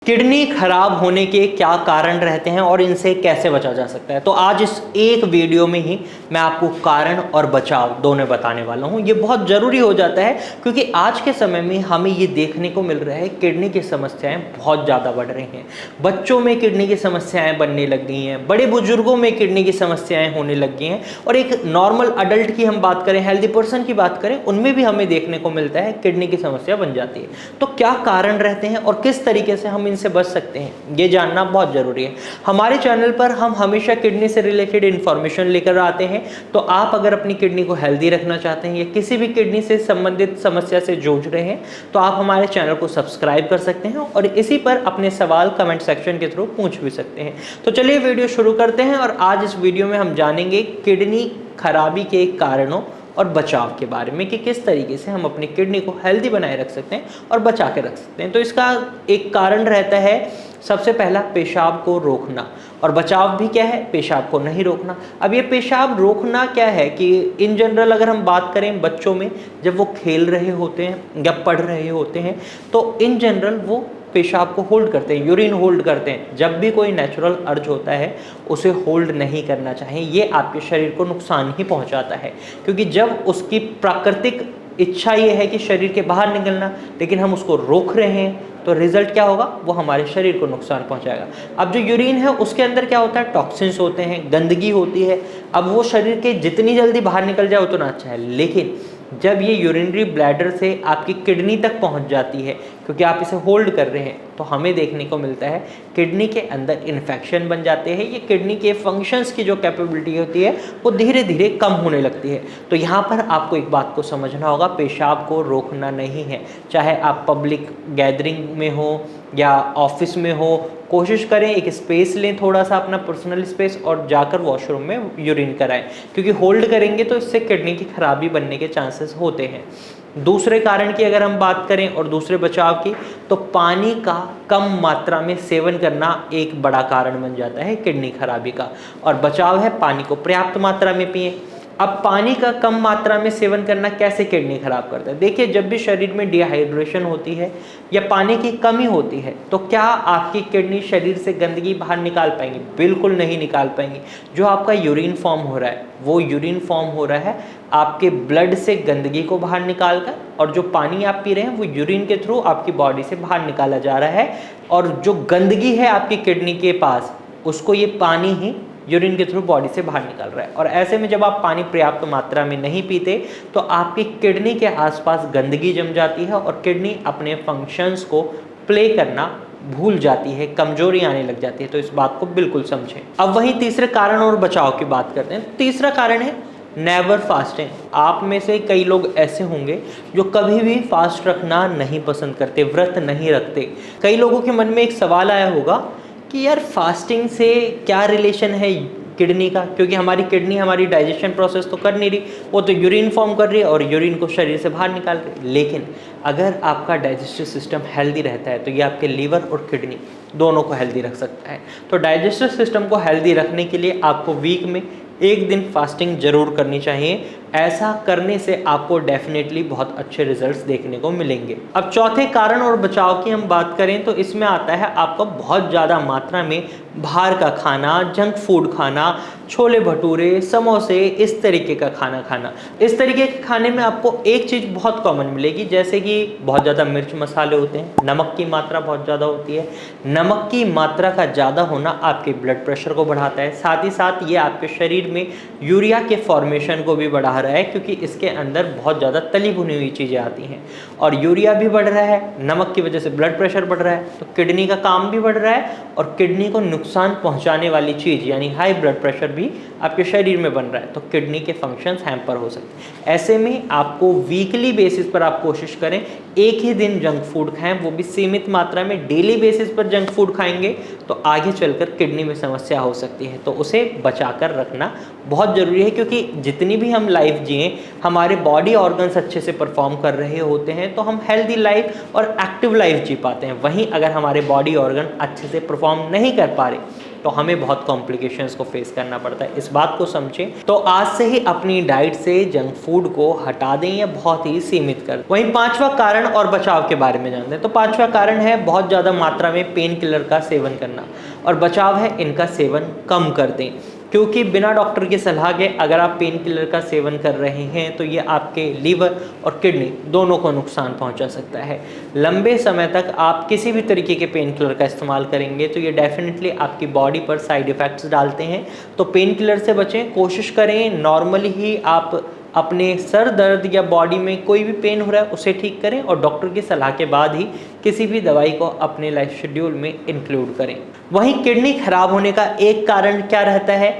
Kidney खराब होने के क्या कारण रहते हैं और इनसे कैसे बचा जा सकता है। तो आज इस एक वीडियो में ही मैं आपको कारण और बचाव दोनों बताने वाला हूं। ये बहुत ज़रूरी हो जाता है क्योंकि आज के समय में हमें ये देखने को मिल रहा है किडनी की समस्याएं बहुत ज़्यादा बढ़ रही हैं। बच्चों में किडनी की समस्याएं बनने लग गई हैं, बड़े बुजुर्गों में किडनी की समस्याएं होने लग गई हैं और एक नॉर्मल अडल्ट की हम बात करें, हेल्दी पर्सन की बात करें, उनमें भी हमें देखने को मिलता है किडनी की समस्या बन जाती है। तो क्या कारण रहते हैं और किस तरीके से हम इनसे बच सकते हैं, ये जानना बहुत ज़रूरी है। हमारे चैनल पर हम हमेशा किडनी से रिलेटेड इन्फॉर्मेशन लेकर आते हैं। तो आप अगर अपनी किडनी को हेल्दी रखना चाहते हैं या किसी भी किडनी से संबंधित समस्या से जूझ रहे हैं तो आप हमारे चैनल को सब्सक्राइब कर सकते हैं और इसी पर अपने सवाल कमेंट सेक्शन के थ्रू पूछ भी सकते हैं। तो चलिए वीडियो शुरू करते हैं और आज इस वीडियो में हम जानेंगे किडनी खराबी के कारणों और बचाव के बारे में कि किस तरीके से हम अपनी किडनी को हेल्दी बनाए रख सकते हैं और बचा के रख सकते हैं। तो इसका एक कारण रहता है सबसे पहला पेशाब को रोकना, और बचाव भी क्या है, पेशाब को नहीं रोकना। अब ये पेशाब रोकना क्या है कि इन जनरल अगर हम बात करें बच्चों में, जब वो खेल रहे होते हैं या पढ़ रहे होते हैं तो इन जनरल वो पेशाब को होल्ड करते हैं, यूरिन होल्ड करते हैं। जब भी कोई नेचुरल अर्ज होता है उसे होल्ड नहीं करना चाहिए, ये आपके शरीर को नुकसान ही पहुंचाता है क्योंकि जब उसकी प्राकृतिक इच्छा ये है कि शरीर के बाहर निकलना, लेकिन हम उसको रोक रहे हैं तो रिजल्ट क्या होगा, वो हमारे शरीर को नुकसान पहुंचाएगा। अब जो यूरिन है उसके अंदर क्या होता है, टॉक्सिन्स होते हैं, गंदगी होती है। अब वो शरीर के जितनी जल्दी बाहर निकल जाए उतना अच्छा है, लेकिन जब ये यूरिनरी ब्लैडर से आपकी किडनी तक पहुंच जाती है क्योंकि आप इसे होल्ड कर रहे हैं तो हमें देखने को मिलता है किडनी के अंदर इन्फेक्शन बन जाते हैं। ये किडनी के फंक्शंस की जो कैपेबिलिटी होती है वो धीरे धीरे कम होने लगती है। तो यहाँ पर आपको एक बात को समझना होगा, पेशाब को रोकना नहीं है। चाहे आप पब्लिक गैदरिंग में हो या ऑफिस में हो, कोशिश करें एक स्पेस लें, थोड़ा सा अपना पर्सनल स्पेस, और जाकर वॉशरूम में यूरिन कराएं क्योंकि होल्ड करेंगे तो इससे किडनी की खराबी बनने के चांसेस होते हैं। दूसरे कारण की अगर हम बात करें और दूसरे बचाव की, तो पानी का कम मात्रा में सेवन करना एक बड़ा कारण बन जाता है किडनी खराबी का। और बचाव है पानी को पर्याप्त मात्रा में पिएं। अब पानी का कम मात्रा में सेवन करना कैसे किडनी खराब करता है, देखिए जब भी शरीर में डिहाइड्रेशन होती है या पानी की कमी होती है तो क्या आपकी किडनी शरीर से गंदगी बाहर निकाल पाएंगी? बिल्कुल नहीं निकाल पाएंगी। जो आपका यूरिन फॉर्म हो रहा है वो यूरिन फॉर्म हो रहा है आपके ब्लड से गंदगी को बाहर निकाल कर, और जो पानी आप पी रहे हैं वो यूरिन के थ्रू आपकी बॉडी से बाहर निकाला जा रहा है। और जो गंदगी है आपकी किडनी के पास उसको ये पानी ही यूरिन के थ्रू बॉडी से बाहर निकाल रहा है। और ऐसे में जब आप पानी पर्याप्त मात्रा में नहीं पीते तो आपकी किडनी के आसपास गंदगी जम जाती है और किडनी अपने फंक्शंस को प्ले करना भूल जाती है, कमजोरी आने लग जाती है। तो इस बात को बिल्कुल समझें। अब वहीं तीसरे कारण और बचाव की बात करते हैं। तीसरा कारण है नेवर फास्टिंग। आप में से कई लोग ऐसे होंगे जो कभी भी फास्ट रखना नहीं पसंद करते, व्रत नहीं रखते। कई लोगों के मन में एक सवाल आया होगा कि यार फास्टिंग से क्या रिलेशन है किडनी का, क्योंकि हमारी किडनी हमारी डाइजेशन प्रोसेस तो कर नहीं रही, वो तो यूरिन फॉर्म कर रही है और यूरिन को शरीर से बाहर निकाल रही है। लेकिन अगर आपका डाइजेस्टिव सिस्टम हेल्दी रहता है तो ये आपके लीवर और किडनी दोनों को हेल्दी रख सकता है। तो डाइजेस्टिव सिस्टम को हेल्दी रखने के लिए आपको वीक में एक दिन फास्टिंग जरूर करनी चाहिए। ऐसा करने से आपको डेफिनेटली बहुत अच्छे रिजल्ट्स देखने को मिलेंगे। अब चौथे कारण और बचाव की हम बात करें तो इसमें आता है आपका बहुत ज़्यादा मात्रा में बाहर का खाना, जंक फूड खाना, छोले भटूरे, समोसे, इस तरीके का खाना खाना। इस तरीके के खाने में आपको एक चीज़ बहुत कॉमन मिलेगी, जैसे कि बहुत ज़्यादा मिर्च मसाले होते हैं, नमक की मात्रा बहुत ज़्यादा होती है। नमक की मात्रा का ज़्यादा होना आपके ब्लड प्रेशर को बढ़ाता है, साथ ही साथ ये आपके शरीर में यूरिया के फॉर्मेशन को भी बढ़ा रहा है क्योंकि इसके अंदर बहुत ज़्यादा तली भुनी हुई चीज़ें आती हैं और यूरिया भी बढ़ रहा है, नमक की वजह से ब्लड प्रेशर बढ़ रहा है, तो किडनी का काम भी बढ़ रहा है और किडनी को नुकसान पहुंचाने वाली चीज़ यानी हाई ब्लड प्रेशर भी आपके शरीर में बन रहा है, तो किडनी के फंक्शंस हैम्पर हो सकते हैं। ऐसे में आपको वीकली बेसिस पर आप कोशिश करें एक ही दिन जंक फूड खाएं, वो भी सीमित मात्रा में। डेली बेसिस पर जंक फूड खाएंगे तो आगे चलकर किडनी में समस्या हो सकती है, तो उसे बचाकर रखना बहुत ज़रूरी है क्योंकि जितनी भी हम लाइफ जिए हमारे बॉडी ऑर्गन्स अच्छे से परफॉर्म कर रहे होते हैं तो हम हेल्दी लाइफ और एक्टिव लाइफ जी पाते हैं। वहीं अगर हमारे बॉडी ऑर्गन अच्छे से परफॉर्म नहीं कर पा रहे तो हमें बहुत कॉम्प्लिकेशंस को फेस करना पड़ता है। इस बात को समझें, तो आज से ही अपनी डाइट से जंक फूड को हटा दें या बहुत ही सीमित कर दें। वहीं पांचवा कारण और बचाव के बारे में जानते हैं। तो पांचवा कारण है बहुत ज़्यादा मात्रा में पेन किलर का सेवन करना, और बचाव है इनका सेवन कम कर दें, क्योंकि बिना डॉक्टर की सलाह के अगर आप पेन किलर का सेवन कर रहे हैं तो ये आपके लीवर और किडनी दोनों को नुकसान पहुंचा सकता है। लंबे समय तक आप किसी भी तरीके के पेन किलर का इस्तेमाल करेंगे तो ये डेफिनेटली आपकी बॉडी पर साइड इफ़ेक्ट्स डालते हैं। तो पेन किलर से बचें, कोशिश करें नॉर्मली ही आप अपने सर दर्द या बॉडी में कोई भी पेन हो रहा है उसे ठीक करें, और डॉक्टर की सलाह के बाद ही किसी भी दवाई को अपने लाइफ शेड्यूल में इंक्लूड करें। वहीं किडनी खराब होने का एक कारण क्या रहता है?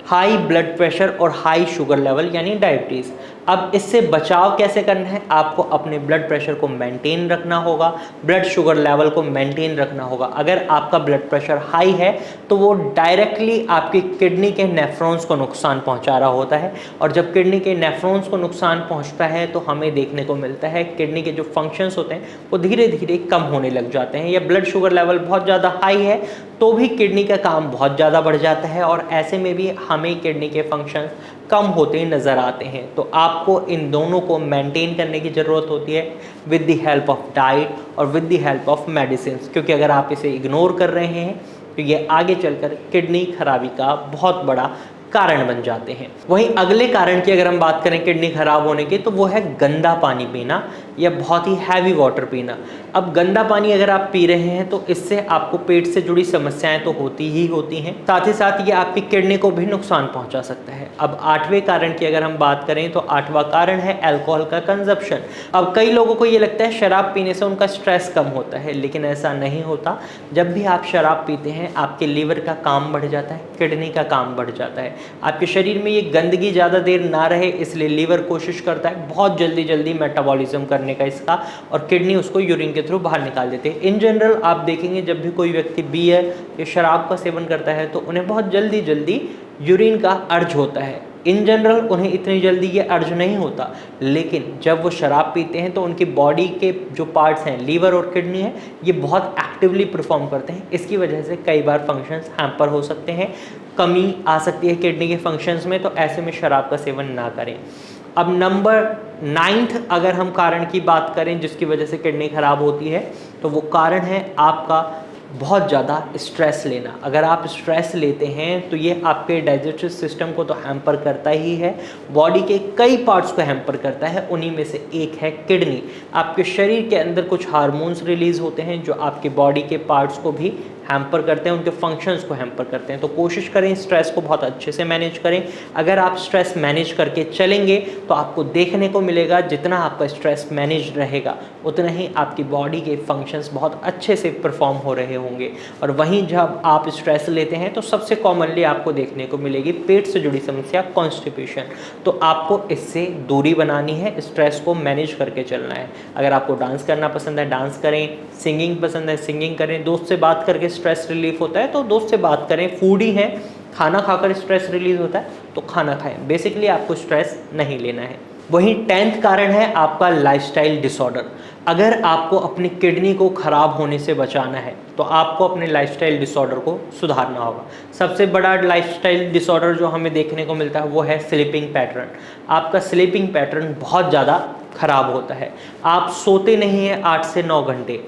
हाई ब्लड प्रेशर और हाई शुगर लेवल यानी डायबिटीज़। अब इससे बचाव कैसे करना है? आपको अपने ब्लड प्रेशर को मेंटेन रखना होगा, ब्लड शुगर लेवल को मेंटेन रखना होगा। अगर आपका ब्लड प्रेशर हाई है तो वो डायरेक्टली आपकी किडनी के नेफ्रॉन्स को नुकसान पहुंचा रहा होता है, और जब किडनी के नेफ्रॉन्स को नुकसान पहुंचता है तो हमें देखने को मिलता है किडनी के जो फंक्शंस होते हैं वो धीरे धीरे कम होने लग जाते हैं। या ब्लड शुगर लेवल बहुत ज़्यादा हाई है तो भी किडनी का काम बहुत ज़्यादा बढ़ जाता है, और ऐसे में भी हमें किडनी के फंक्शंस कम होते नज़र आते हैं। तो आपको इन दोनों को मेंटेन करने की ज़रूरत होती है with the help of diet और with the help of medicine, क्योंकि अगर आप इसे इग्नोर कर रहे हैं तो ये आगे चलकर किडनी खराबी का बहुत बड़ा कारण बन जाते हैं। वहीं अगले कारण की अगर हम बात करें किडनी खराब होने की, तो वो है गंदा पानी पीना या बहुत ही हैवी वाटर पीना। अब गंदा पानी अगर आप पी रहे हैं तो इससे आपको पेट से जुड़ी समस्याएं तो होती ही होती हैं, साथ ही साथ ये आपकी किडनी को भी नुकसान पहुंचा सकता है। अब आठवें कारण की अगर हम बात करें तो आठवां कारण है अल्कोहल का कंजप्शन। अब कई लोगों को ये लगता है शराब पीने से उनका स्ट्रेस कम होता है, लेकिन ऐसा नहीं होता। जब भी आप शराब पीते हैं आपके लीवर का काम बढ़ जाता है, किडनी का काम बढ़ जाता है। आपके शरीर में ये गंदगी ज़्यादा देर ना रहे, इसलिए लीवर कोशिश करता है बहुत जल्दी जल्दी मेटाबॉलिज्म करने का इसका, और किडनी उसको यूरिन के थ्रू बाहर निकाल देते हैं। इन जनरल आप देखेंगे जब भी कोई व्यक्ति बियर या शराब का सेवन करता है तो उन्हें बहुत जल्दी जल्दी यूरिन का अर्ज होता है। इन जनरल उन्हें इतनी जल्दी ये अर्ज नहीं होता, लेकिन जब वो शराब पीते हैं तो उनकी बॉडी के जो पार्ट्स हैं, लीवर और किडनी है, ये बहुत एक्टिवली परफॉर्म करते हैं। इसकी वजह से कई बार फंक्शंस हैम्पर हो सकते हैं, कमी आ सकती है किडनी के फंक्शंस में, तो ऐसे में शराब का सेवन ना करें। अब नंबर 9th अगर हम कारण की बात करें जिसकी वजह से किडनी खराब होती है, तो वो कारण है आपका बहुत ज़्यादा स्ट्रेस लेना। अगर आप स्ट्रेस लेते हैं तो ये आपके डाइजेस्टिव सिस्टम को तो हैम्पर करता ही है, बॉडी के कई पार्ट्स को हैम्पर करता है। उन्हीं में से एक है किडनी। आपके शरीर के अंदर कुछ हार्मोन्स रिलीज़ होते हैं जो आपके बॉडी के पार्ट्स को भी हैम्पर करते हैं, उनके फंक्शंस को हैम्पर करते हैं। तो कोशिश करें स्ट्रेस को बहुत अच्छे से मैनेज करें। अगर आप स्ट्रेस मैनेज करके चलेंगे तो आपको देखने को मिलेगा जितना आपका स्ट्रेस मैनेज रहेगा उतना ही आपकी बॉडी के फंक्शंस बहुत अच्छे से परफॉर्म हो रहे होंगे। और वहीं जब आप स्ट्रेस लेते हैं तो सबसे कॉमनली आपको देखने को मिलेगी पेट से जुड़ी समस्या, कॉन्स्टिपेशन। तो आपको इससे दूरी बनानी है, स्ट्रेस को मैनेज करके चलना है। अगर आपको डांस करना पसंद है डांस करें, सिंगिंग पसंद है सिंगिंग करें, दोस्त से बात करके स्ट्रेस रिलीफ होता है तो दोस्त से बात करें, फूडी हैं खाना खाकर स्ट्रेस रिलीज होता है तो खाना खाएं। बेसिकली आपको स्ट्रेस नहीं लेना है। वहीं 10th कारण है आपका लाइफस्टाइल डिसऑर्डर। अगर आपको अपनी किडनी को खराब होने से बचाना है तो आपको अपने लाइफस्टाइल डिसऑर्डर को सुधारना होगा। सबसे बड़ा लाइफस्टाइल डिसऑर्डर जो हमें देखने को मिलता है वो है स्लीपिंग पैटर्न। आपका स्लीपिंग पैटर्न बहुत ज़्यादा खराब होता है। आप सोते नहीं हैं 8 से 9 घंटे,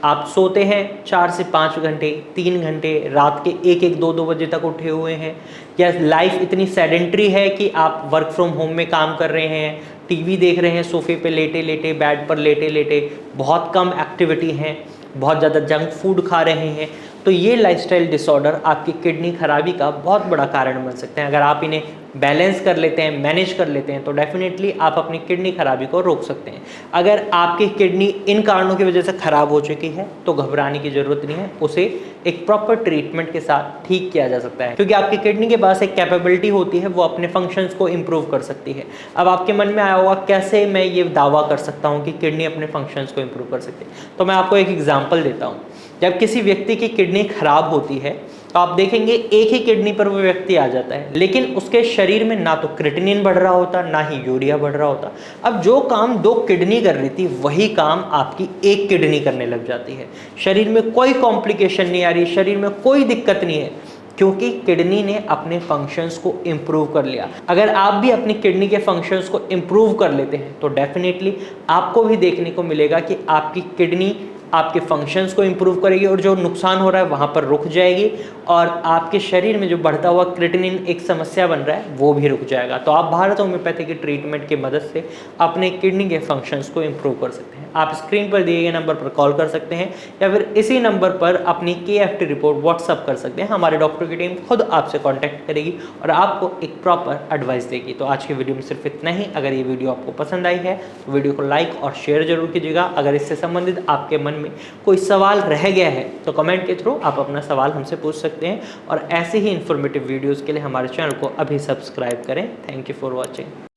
आप सोते हैं 4 से 5 घंटे, 3 घंटे, रात के 1-1, 2-2 बजे तक उठे हुए हैं, या लाइफ इतनी सेडेंट्री है कि आप वर्क फ्रॉम होम में काम कर रहे हैं, टीवी देख रहे हैं सोफे पे लेटे लेटे, बेड पर लेटे लेटे, बहुत कम एक्टिविटी हैं, बहुत ज़्यादा जंक फूड खा रहे हैं, तो ये लाइफस्टाइल डिसऑर्डर आपकी किडनी खराबी का बहुत बड़ा कारण बन सकते हैं। अगर आप इन्हें बैलेंस कर लेते हैं, मैनेज कर लेते हैं तो डेफिनेटली आप अपनी किडनी खराबी को रोक सकते हैं। अगर आपकी किडनी इन कारणों की वजह से ख़राब हो चुकी है तो घबराने की ज़रूरत नहीं है, उसे एक प्रॉपर ट्रीटमेंट के साथ ठीक किया जा सकता है, क्योंकि आपकी किडनी के पास एक कैपेबिलिटी होती है, वो अपने फंक्शंस को इम्प्रूव कर सकती है। अब आपके मन में आया होगा कैसे मैं ये दावा कर सकता हूँ कि किडनी अपने फंक्शंस को इम्प्रूव कर सकती है, तो मैं आपको एक एग्जाम्पल देता हूँ। जब किसी व्यक्ति की किडनी खराब होती है तो आप देखेंगे एक ही किडनी पर वो व्यक्ति आ जाता है, लेकिन उसके शरीर में ना तो क्रिएटिनिन बढ़ रहा होता ना ही यूरिया बढ़ रहा होता। अब जो काम 2 किडनी कर रही थी वही काम आपकी एक किडनी करने लग जाती है। शरीर में कोई कॉम्प्लिकेशन नहीं आ रही, शरीर में कोई दिक्कत नहीं है, क्योंकि किडनी ने अपने फंक्शंस को इम्प्रूव कर लिया। अगर आप भी अपनी किडनी के फंक्शंस को इम्प्रूव कर लेते हैं तो डेफिनेटली आपको भी देखने को मिलेगा कि आपकी किडनी आपके फंक्शंस को इम्प्रूव करेगी और जो नुकसान हो रहा है वहाँ पर रुक जाएगी, और आपके शरीर में जो बढ़ता हुआ क्रिएटिनिन एक समस्या बन रहा है वो भी रुक जाएगा। तो आप भारत होम्योपैथी की ट्रीटमेंट की मदद से अपने किडनी के फंक्शंस को इम्प्रूव कर सकते हैं। आप स्क्रीन पर दिए गए नंबर पर कॉल कर सकते हैं या फिर इसी नंबर पर अपनी KFT रिपोर्ट व्हाट्सअप कर सकते हैं। हमारे डॉक्टर की टीम खुद आपसे कॉन्टैक्ट करेगी और आपको एक प्रॉपर एडवाइस देगी। तो आज की वीडियो में सिर्फ इतना ही। अगर ये वीडियो आपको पसंद आई है तो वीडियो को लाइक और शेयर जरूर कीजिएगा। अगर इससे संबंधित आपके मन में कोई सवाल रह गया है तो कमेंट के थ्रू आप अपना सवाल हमसे पूछ सकते हैं, और ऐसे ही इन्फॉर्मेटिव वीडियोस के लिए हमारे चैनल को अभी सब्सक्राइब करें। Thank you for watching.